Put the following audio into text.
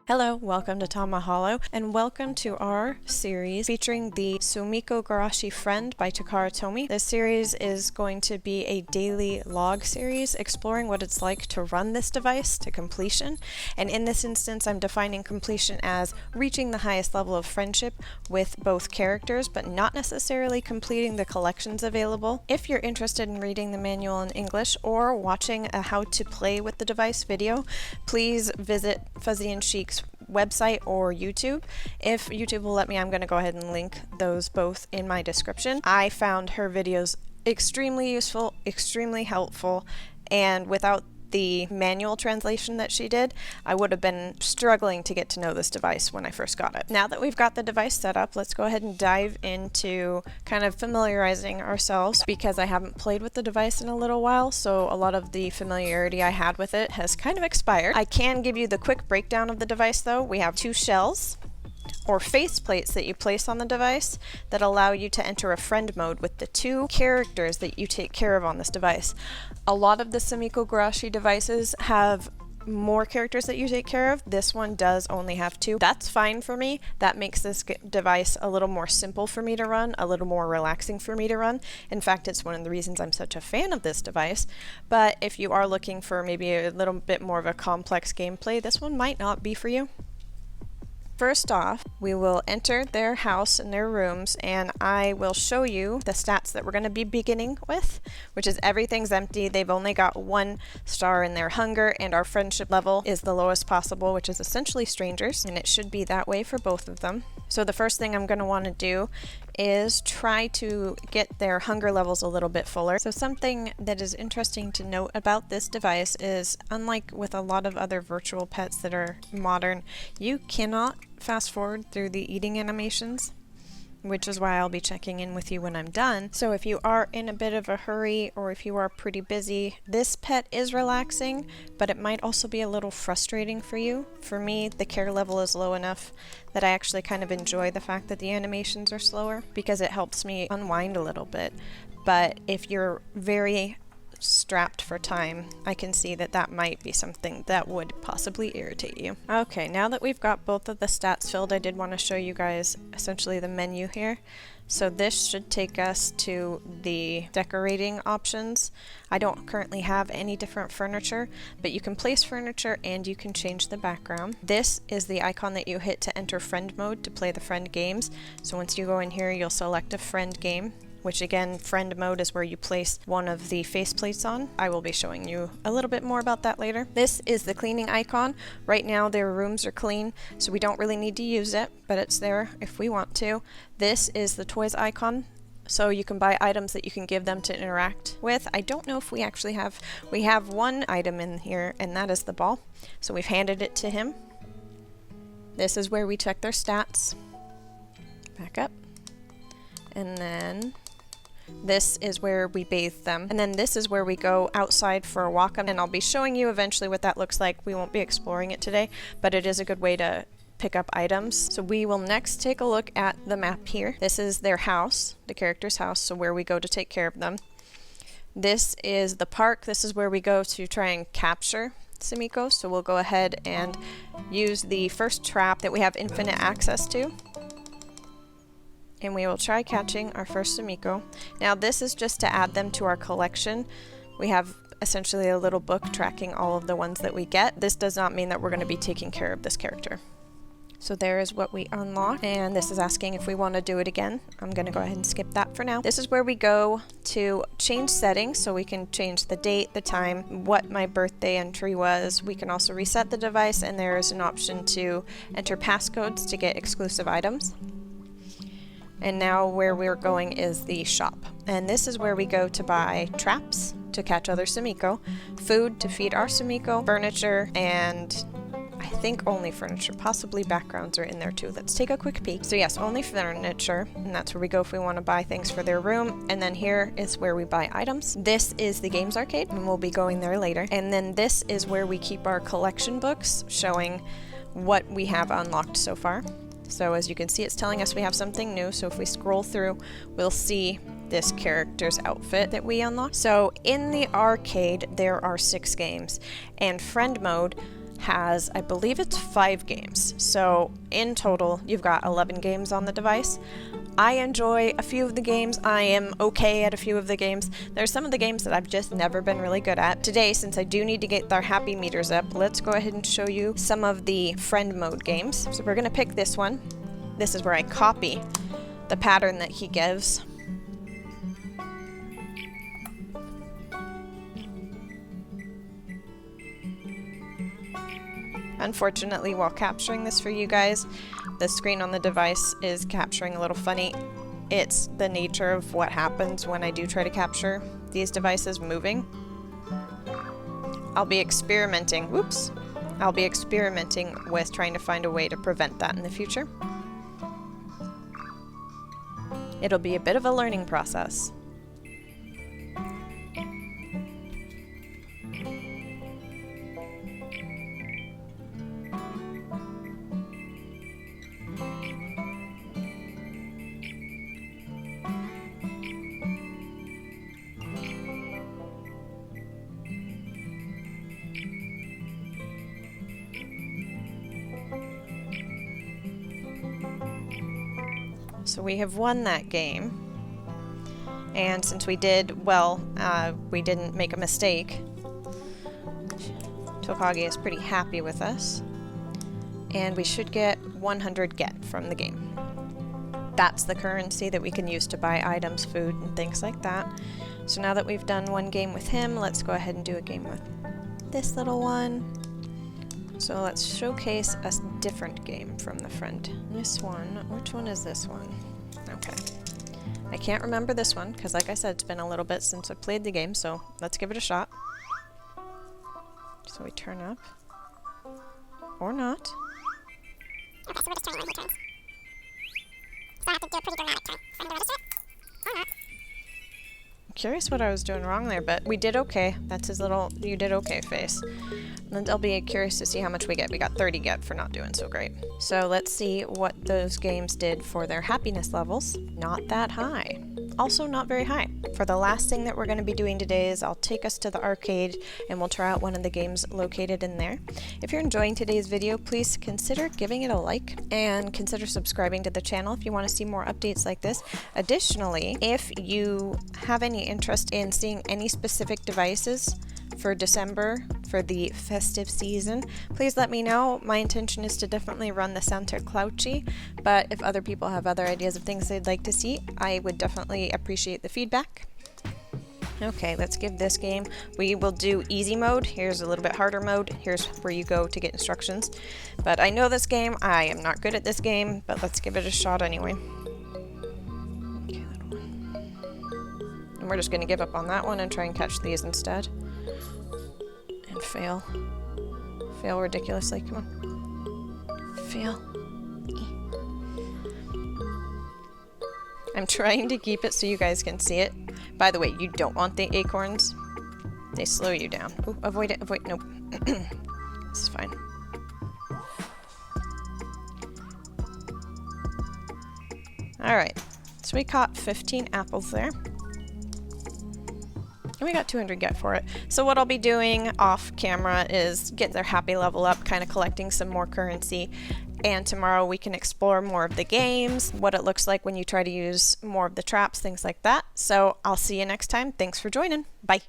Hello, welcome to Tamahalo, and welcome to our series featuring the Sumiko Garashi Friend by Takara Tomy. This series is going to be a daily log series exploring what it's like to run this device to completion, and in this instance I'm defining completion as reaching the highest level of friendship with both characters, but not necessarily completing the collections available. If you're interested in reading the manual in English or watching a how to play with the device video, please visit Fuzzy and Chic's website or YouTube. If YouTube will let me, I'm going to go ahead and link those both in my description. I found her videos extremely useful, extremely helpful, and without the manual translation that she did, I would have been struggling to get to know this device when I first got it. Now that we've got the device set up, let's go ahead and dive into kind of familiarizing ourselves, because I haven't played with the device in a little while, so a lot of the familiarity I had with it has kind of expired. I can give you the quick breakdown of the device though. We have two shells, or face plates, that you place on the device that allow you to enter a friend mode with the two characters that you take care of on this device. A lot of the Sumiko Garashi devices have more characters that you take care of. This one does only have two. That's fine for me. That makes this device a little more simple for me to run, a little more relaxing for me to run. In fact, it's one of the reasons I'm such a fan of this device. But if you are looking for maybe a little bit more of a complex gameplay, this one might not be for you. First off, we will enter their house and their rooms, and I will show you the stats that we're going to be beginning with, which is everything's empty. They've only got 1 star in their hunger, and our friendship level is the lowest possible, which is essentially strangers, and it should be that way for both of them. So the first thing I'm going to want to do is try to get their hunger levels a little bit fuller. So something that is interesting to note about this device is, unlike with a lot of other virtual pets that are modern, you cannot fast forward through the eating animations, which is why I'll be checking in with you when I'm done. So if you are in a bit of a hurry, or if you are pretty busy, this pet is relaxing, but it might also be a little frustrating for you. For me, the care level is low enough that I actually kind of enjoy the fact that the animations are slower, because it helps me unwind a little bit. But if you're very strapped for time, I can see that that might be something that would possibly irritate you. Okay, now that we've got both of the stats filled, I did want to show you guys essentially the menu here. So this should take us to the decorating options. I don't currently have any different furniture, but you can place furniture and you can change the background. This is the icon that you hit to enter friend mode to play the friend games. So once you go in here, you'll select a friend game, which again, friend mode is where you place one of the faceplates on. I will be showing you a little bit more about that later. This is the cleaning icon. Right now their rooms are clean, so we don't really need to use it, but it's there if we want to. This is the toys icon, so you can buy items that you can give them to interact with. I don't know if we actually have, we have one item in here, and that is the ball. So we've handed it to him. This is where we check their stats. Back up. And then this is where we bathe them. And then this is where we go outside for a walk, and I'll be showing you eventually what that looks like. We won't be exploring it today, but it is a good way to pick up items. So we will next take a look at the map here. This is their house, the character's house, so where we go to take care of them. This is the park. This is where we go to try and capture Sumiko. So we'll go ahead and use the first trap that we have infinite access to, and we will try catching our first Sumiko. Now this is just to add them to our collection. We have essentially a little book tracking all of the ones that we get. This does not mean that we're going to be taking care of this character. So there is what we unlock, and this is asking if we want to do it again. I'm going to go ahead and skip that for now. This is where we go to change settings, so we can change the date, the time, what my birthday entry was. We can also reset the device, and there is an option to enter passcodes to get exclusive items. And now where we're going is the shop. And this is where we go to buy traps to catch other Sumiko, food to feed our Sumiko, furniture, and I think only furniture, possibly backgrounds are in there too. Let's take a quick peek. So yes, only furniture, and that's where we go if we want to buy things for their room. And then here is where we buy items. This is the games arcade, and we'll be going there later. And then this is where we keep our collection books showing what we have unlocked so far. So as you can see, it's telling us we have something new. So if we scroll through, we'll see this character's outfit that we unlocked. So in the arcade, there are 6 games, and friend mode has, I believe it's 5 games. So in total, you've got 11 games on the device. I enjoy a few of the games. I am okay at a few of the games. There's some of the games that I've just never been really good at. Today, since I do need to get our happy meters up, let's go ahead and show you some of the friend mode games. So we're gonna pick this one. This is where I copy the pattern that he gives. Unfortunately, while capturing this for you guys, the screen on the device is capturing a little funny. It's the nature of what happens when I do try to capture these devices moving. I'll be experimenting with trying to find a way to prevent that in the future. It'll be a bit of a learning process. So we have won that game, and since we did well, we didn't make a mistake. Tokage is pretty happy with us, and we should get 100 get from the game. That's the currency that we can use to buy items, food, and things like that. So now that we've done one game with him, let's go ahead and do a game with this little one. So let's showcase a different game from the friend. This one, which one is this one? Okay. I can't remember this one, because like I said, it's been a little bit since I played the game, so let's give it a shot. So we turn up. Or not. Okay, so we're just turning on the turns. So I have to do a pretty dramatic turn. So I'm gonna register it, or not. I'm curious what I was doing wrong there, but we did okay. That's his little you did okay face. And I'll be curious to see how much we get. We got 30 get for not doing so great. So let's see what those games did for their happiness levels. Not that high. Also not very high. For the last thing that we're going to be doing today is I'll take us to the arcade and we'll try out one of the games located in there. If you're enjoying today's video, please consider giving it a like and consider subscribing to the channel if you want to see more updates like this. Additionally, if you have any interest in seeing any specific devices for December for the festive season, please let me know. My intention is to definitely run the Santa Claucci, but if other people have other ideas of things they'd like to see, I would definitely appreciate the feedback. Okay, let's give this game. We will do easy mode. Here's a little bit harder mode. Here's where you go to get instructions. But I know this game. I am not good at this game, but let's give it a shot anyway. Okay, little one. And we're just going to give up on that one and try and catch these instead. And fail. Fail ridiculously. Come on. Fail. I'm trying to keep it so you guys can see it. By the way, you don't want the acorns. They slow you down. Ooh, avoid it. Avoid. Nope. This is fine. Alright. So we caught 15 apples there. And we got 200 get for it. So what I'll be doing off camera is get their happy level up, kind of collecting some more currency. And tomorrow we can explore more of the games, what it looks like when you try to use more of the traps, things like that. So I'll see you next time. Thanks for joining. Bye.